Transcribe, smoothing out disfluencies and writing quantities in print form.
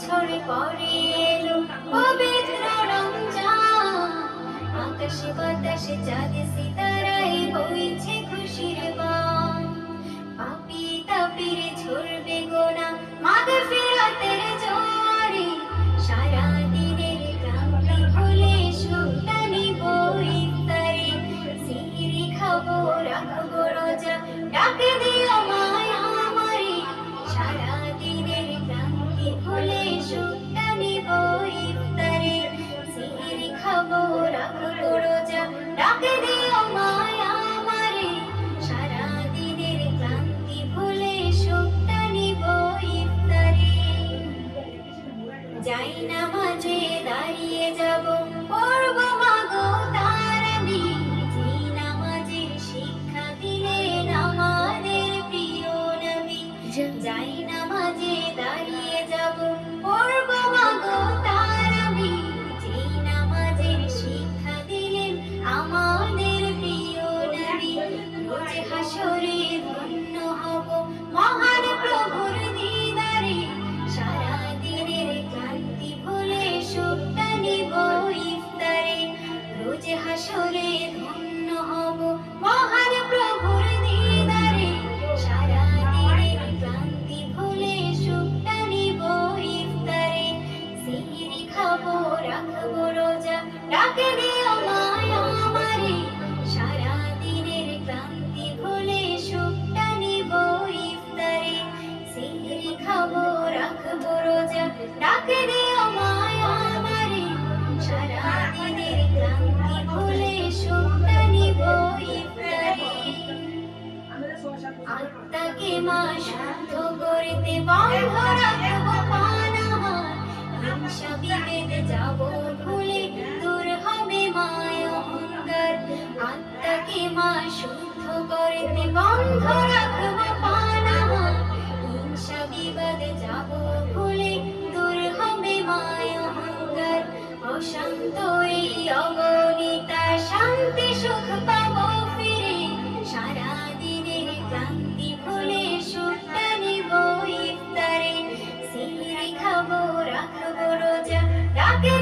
বছর পরে এলো পবিত্র রমজান। আকাশে বাতাসে চাঁদ সিতারায় বইছে খুশির বান। পাপী তাপির ঝরবে গোনা মাগফিরাতের জোয়ারে। সারা দিনের ক্লান্তি ভুলে সুখটা নিব ইফতারে। সিহরি খাবো রাখবো রোজা ডাকে দিও মায়া আমারে। সারা দিনের ক্লান্তি ভুলে সুখটা নিব ইফতারে। সিহরি খাবো রাখবো রোজা ডাকে দিও মায়া আমারে। সারা দিনের ক্লান্তি ভুলে সুখটা নিব ইফতারে। যাই নামাজে দাঁড়িয়ে যাব পড়ব মাগো তারাবি। যেই নামাজের শিক্ষা দিলেন আমাদের প্রিয় নবী। যাই নামাজে দাঁড়িয়ে যাব পড়ব মাগো তারাবি। যেই নামাজের শিক্ষা দিলেন আমাদের প্রিয় নবী। রোজ হাসরে ধন্য হব মহান প্রভুর দিদারে। সারা দিনের ক্লান্তি ভুলে সুখটা নিব ইফতারে। রোজ হাসরে ধন্য হব মহান প্রভুর দিদারে। সারা দিনের ক্লান্তি ভুলে সুখটা নিব ইফতারে। সিহরি খাবো রাখবো রোজা ডাকে দিও মায়া আমারে। সারা দিনের ক্লান্তি ভুলে সুখটা নিব ইফতারে। সিহরি খাবো রাখবো রোজা ডাকে দিও মায়া আমারে। সারা দিনের ক্লান্তি ভুলে সুখটা নিব ইফতারে। আত্মাকে মা শুদ্ধ করতে বন্ধ রাখবো পানাহার। হিংসা বিভেদ যাব ভুলে দূর হবে মায়া অহংকার। আত্মাকে মা শুদ্ধ করতে বন্ধ রাখবো পানাহার। হিংসা বিবাদ যাব ভুলে দূর হবে মায়া অহংকার। অশান্ত এই অগণিতা শান্তি সুখ পাবো ফিরে। সারা দিনের ক্লান্তি ভুলে সুখটা নিব ইফতারে। সিহরি খাবো রাখবো রোজা ডাকে